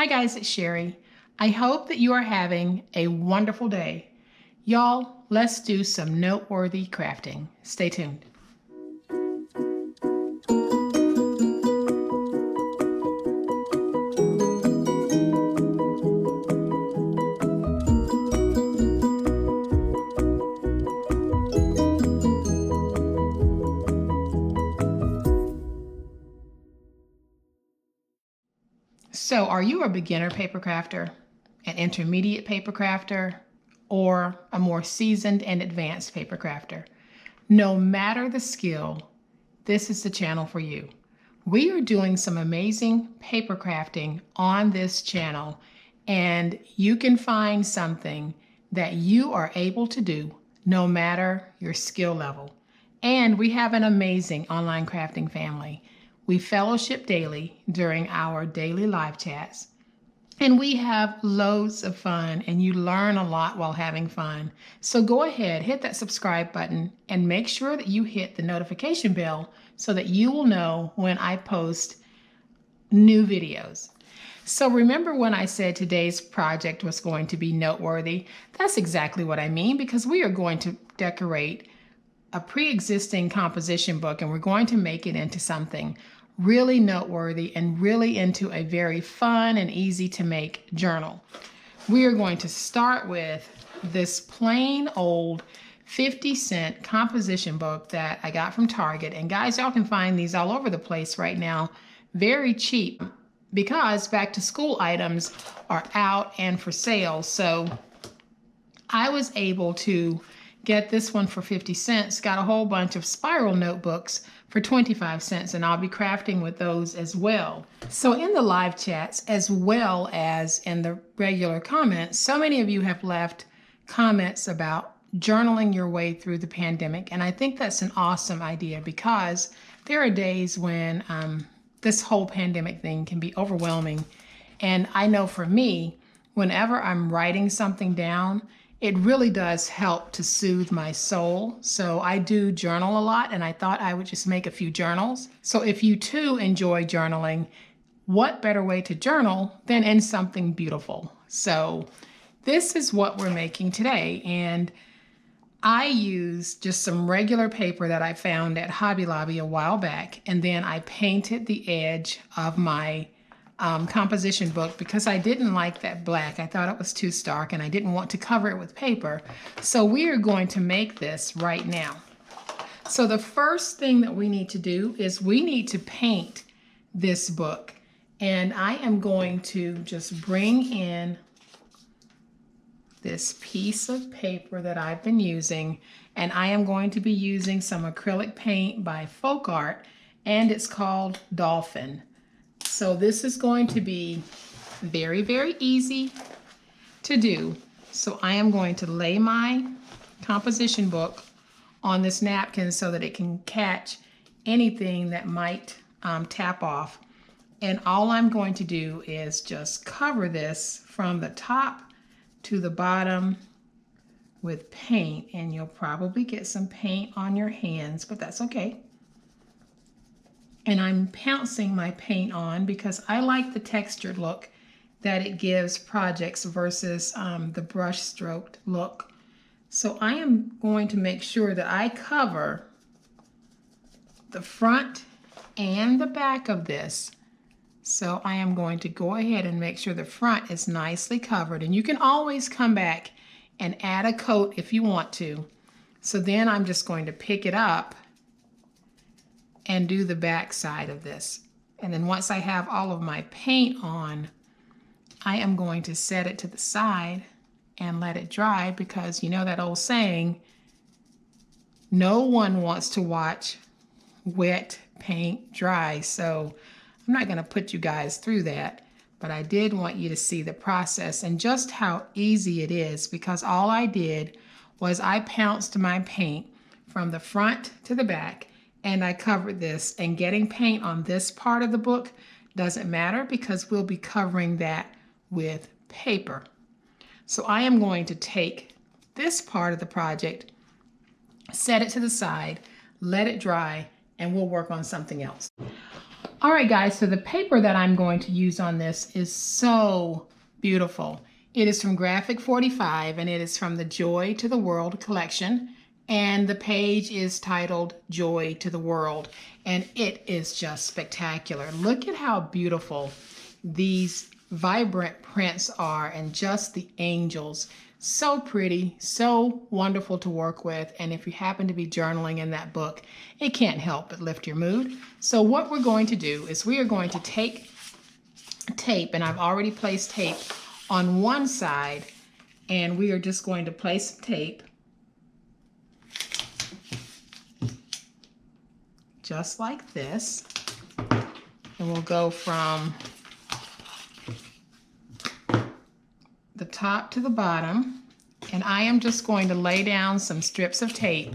Hi guys, it's Sherry. I hope that you are having a wonderful day. Y'all, let's do some noteworthy crafting. Stay tuned. So, are you a beginner paper crafter, an intermediate paper crafter, or a more seasoned and advanced paper crafter? No matter the skill, this is the channel for you. We are doing some amazing paper crafting on this channel, and you can find something that you are able to do no matter your skill level. And we have an amazing online crafting family. We fellowship daily during our daily live chats, and we have loads of fun, and you learn a lot while having fun. So go ahead, hit that subscribe button, and make sure that you hit the notification bell so that you will know when I post new videos. So remember when I said today's project was going to be noteworthy? That's exactly what I mean, because we are going to decorate a pre-existing composition book, and we're going to make it into something really noteworthy and really into a very fun and easy to make journal. We are going to start with this plain old 50-cent composition book that I got from Target. And guys, y'all can find these all over the place right now, very cheap, because back to school items are out and for sale. So I was able to get this one for 50 cents, got a whole bunch of spiral notebooks for 25 cents, and I'll be crafting with those as well. So in the live chats, as well as in the regular comments, so many of you have left comments about journaling your way through the pandemic, and I think that's an awesome idea, because there are days when this whole pandemic thing can be overwhelming. And I know for me, whenever I'm writing something down, it really does help to soothe my soul. So I do journal a lot, and I thought I would just make a few journals. So if you too enjoy journaling, what better way to journal than in something beautiful? So this is what we're making today. And I used just some regular paper that I found at Hobby Lobby a while back, and then I painted the edge of my composition book because I didn't like that black. I thought it was too stark, and I didn't want to cover it with paper. So we are going to make this right now. So the first thing that we need to do is we need to paint this book. And I am going to just bring in this piece of paper that I've been using, and I am going to be using some acrylic paint by Folk Art, and it's called Dolphin. So this is going to be very, very easy to do. So I am going to lay my composition book on this napkin so that it can catch anything that might tap off. And all I'm going to do is just cover this from the top to the bottom with paint, and you'll probably get some paint on your hands, but that's okay. And I'm pouncing my paint on because I like the textured look that it gives projects versus the brush stroked look. So I am going to make sure that I cover the front and the back of this. So I am going to go ahead and make sure the front is nicely covered, and you can always come back and add a coat if you want to. So then I'm just going to pick it up and do the back side of this. And then once I have all of my paint on, I am going to set it to the side and let it dry, because you know that old saying, no one wants to watch wet paint dry. So I'm not going to put you guys through that, but I did want you to see the process and just how easy it is, because all I did was I pounced my paint from the front to the back, and I covered this. And getting paint on this part of the book doesn't matter, because we'll be covering that with paper. So I am going to take this part of the project, set it to the side, let it dry, and we'll work on something else. All right, guys, so the paper that I'm going to use on this is so beautiful. It is from Graphic 45, and it is from the Joy to the World collection. And the page is titled Joy to the World, and it is just spectacular. Look at how beautiful these vibrant prints are, and just the angels. So pretty, so wonderful to work with, and if you happen to be journaling in that book, it can't help but lift your mood. So what we're going to do is we are going to take tape, and I've already placed tape on one side, and we are just going to place tape just like this, and we'll go from the top to the bottom, and I am just going to lay down some strips of tape.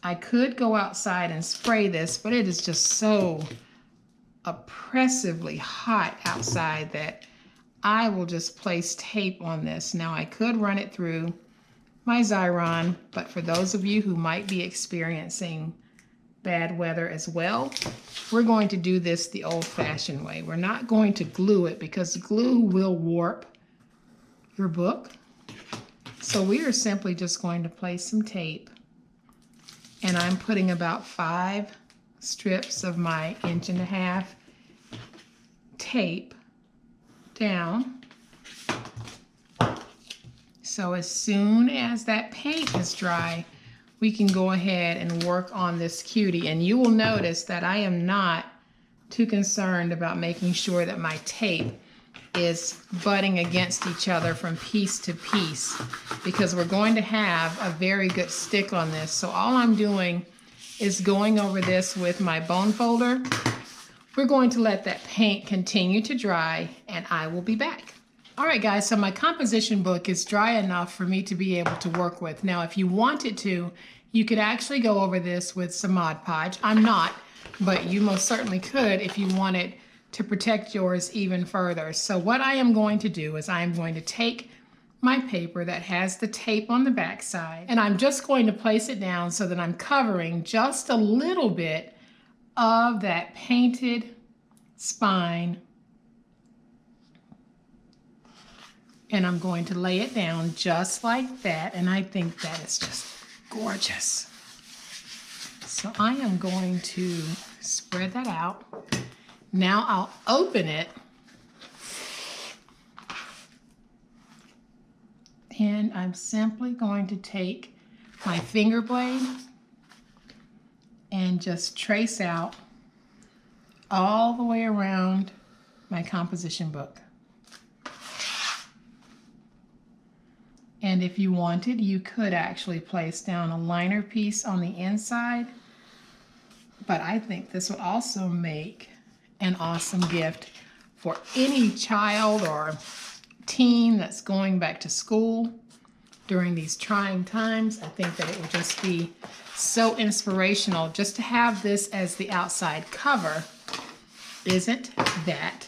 I could go outside and spray this, but it is just so oppressively hot outside that I will just place tape on this. Now I could run it through my Xyron, but for those of you who might be experiencing bad weather as well, we're going to do this the old-fashioned way. We're not going to glue it because glue will warp your book. So we are simply just going to place some tape, and I'm putting about 5 strips of my 1.5" tape down. So as soon as that paint is dry, we can go ahead and work on this cutie. And you will notice that I am not too concerned about making sure that my tape is butting against each other from piece to piece, because we're going to have a very good stick on this. So all I'm doing is going over this with my bone folder. We're going to let that paint continue to dry, and I will be back. All right, guys, so my composition book is dry enough for me to be able to work with. Now, if you wanted to, you could actually go over this with some Mod Podge. I'm not, but you most certainly could if you wanted to protect yours even further. So what I am going to do is I am going to take my paper that has the tape on the back side, and I'm just going to place it down so that I'm covering just a little bit of that painted spine. And I'm going to lay it down just like that, and I think that is just gorgeous. So I am going to spread that out. Now I'll open it, and I'm simply going to take my finger blade and just trace out all the way around my composition book. And if you wanted, you could actually place down a liner piece on the inside, but I think this would also make an awesome gift for any child or teen that's going back to school during these trying times. I think that it would just be so inspirational just to have this as the outside cover. Isn't that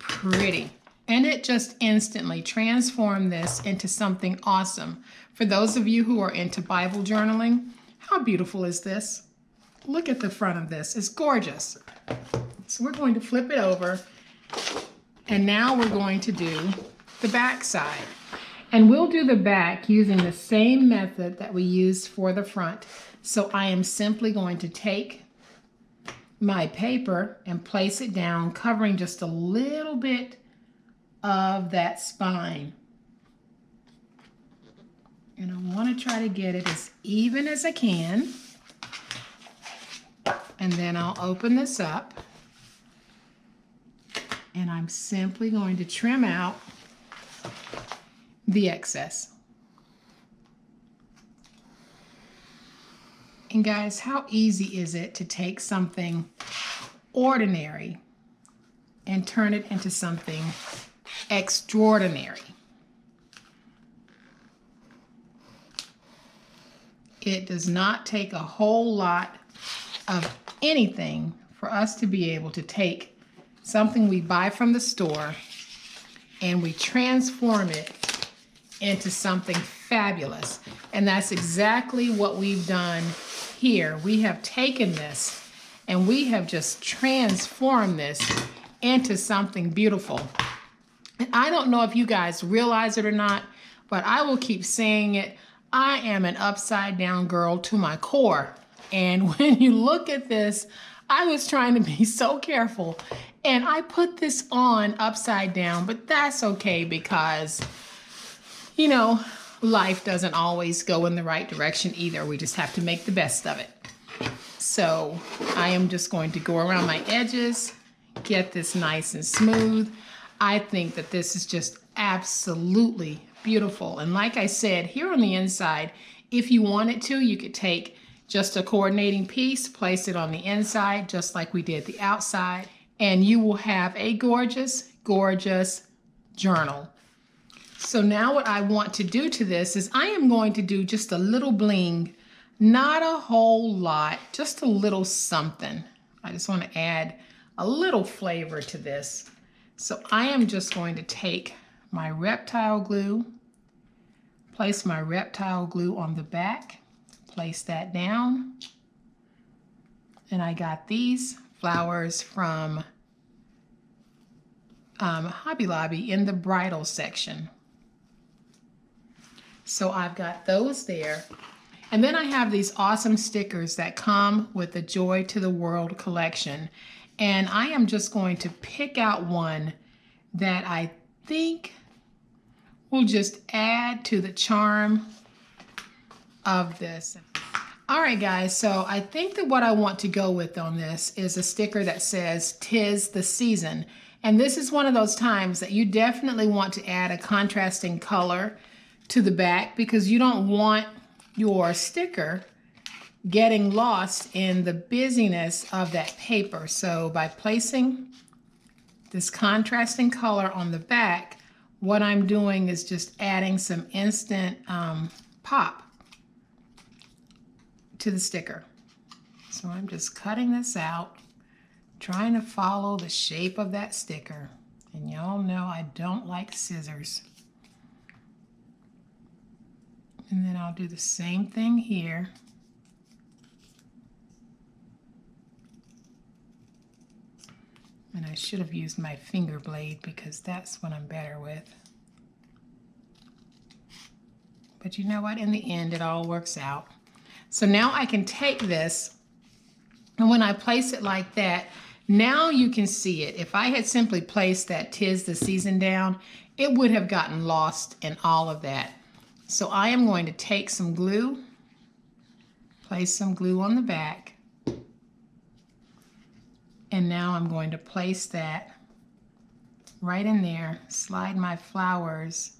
pretty? And it just instantly transformed this into something awesome. For those of you who are into Bible journaling, how beautiful is this? Look at the front of this, it's gorgeous. So we're going to flip it over, and now we're going to do the back side. And we'll do the back using the same method that we used for the front. So I am simply going to take my paper and place it down, covering just a little bit of that spine. And I want to try to get it as even as I can. And then I'll open this up, and I'm simply going to trim out the excess. And guys, how easy is it to take something ordinary and turn it into something extraordinary? It does not take a whole lot of anything for us to be able to take something we buy from the store and we transform it into something fabulous. And that's exactly what we've done here. We have taken this And we have just transformed this into something beautiful. And I don't know if you guys realize it or not, but I will keep saying it. I am an upside down girl to my core. And when you look at this, I was trying to be so careful. And I put this on upside down, but that's okay because, you know, life doesn't always go in the right direction either. We just have to make the best of it. So I am just going to go around my edges, get this nice and smooth. I think that this is just absolutely beautiful. And like I said, here on the inside, if you wanted to, you could take just a coordinating piece, place it on the inside, just like we did the outside, and you will have a gorgeous, gorgeous journal. So now what I want to do to this is I am going to do just a little bling, not a whole lot, just a little something. I just want to add a little flavor to this. So I am just going to take my Reptile Glue, place my Reptile Glue on the back, place that down. And I got these flowers from Hobby Lobby in the bridal section. So I've got those there. And then I have these awesome stickers that come with the Joy to the World collection. And I am just going to pick out one that I think will just add to the charm of this. All right, guys, so I think that what I want to go with on this is a sticker that says, "'Tis the season." And this is one of those times that you definitely want to add a contrasting color to the back because you don't want your sticker getting lost in the busyness of that paper. So by placing this contrasting color on the back, what I'm doing is just adding some instant pop to the sticker. So I'm just cutting this out, trying to follow the shape of that sticker. And y'all know I don't like scissors. And then I'll do the same thing here. And I should have used my finger blade because that's what I'm better with. But you know what? In the end, it all works out. So now I can take this, and when I place it like that, now you can see it. If I had simply placed that "'Tis the Season" down, it would have gotten lost in all of that. So I am going to take some glue, place some glue on the back, and now I'm going to place that right in there, slide my flowers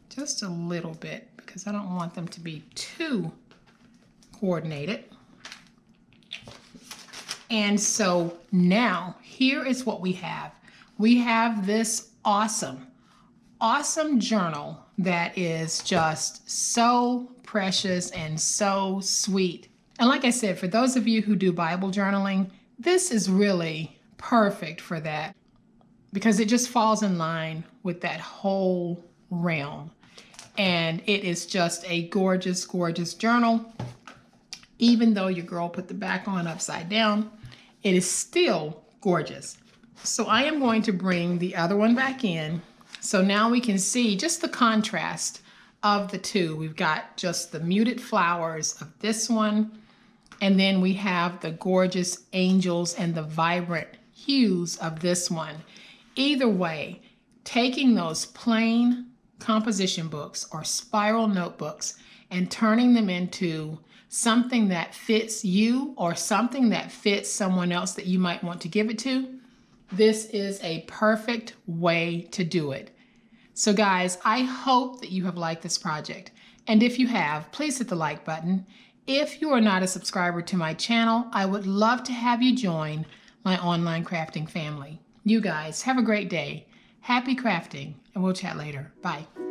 just a little bit because I don't want them to be too coordinated. And so now here is what we have. We have this awesome journal that is just so precious and so sweet. And like I said, for those of you who do Bible journaling, this is really perfect for that because it just falls in line with that whole realm. And it is just a gorgeous, gorgeous journal. Even though your girl put the back on upside down, it is still gorgeous. So I am going to bring the other one back in. So now we can see just the contrast of the two. We've got just the muted flowers of this one, and then we have the gorgeous angels and the vibrant hues of this one. Either way, taking those plain composition books or spiral notebooks and turning them into something that fits you or something that fits someone else that you might want to give it to, this is a perfect way to do it. So guys, I hope that you have liked this project. And if you have, please hit the like button. If you are not a subscriber to my channel, I would love to have you join my online crafting family. You guys have a great day. Happy crafting, and we'll chat later. Bye.